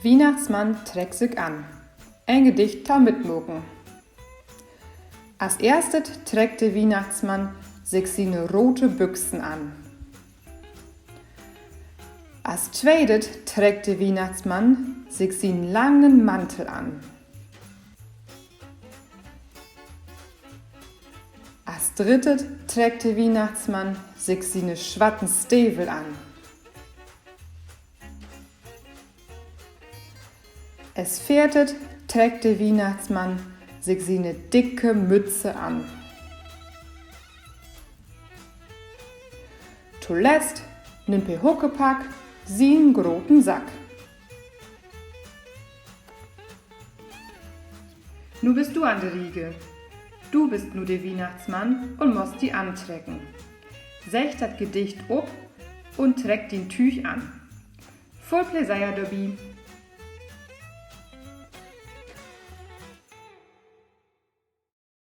Weihnachtsmann trägt sich an. Ein Gedicht ta mitmoken. Als erstes trägt der Weihnachtsmann sich seine rote Büchsen an. Als zweites trägt der Weihnachtsmann sich seinen langen Mantel an. Als drittes trägt der Weihnachtsmann sich seine schwarzen Stiefel an. Als viertes trägt der Weihnachtsmann sich seine dicke Mütze an. Zuletzt nimmt der Huckepack seinen großen Sack. Nu bist du an der Riege. Du bist nu der Weihnachtsmann und musst die antrecken. Sech dat Gedicht ob und trägt den Tüch an. Voll Pläsier dabei.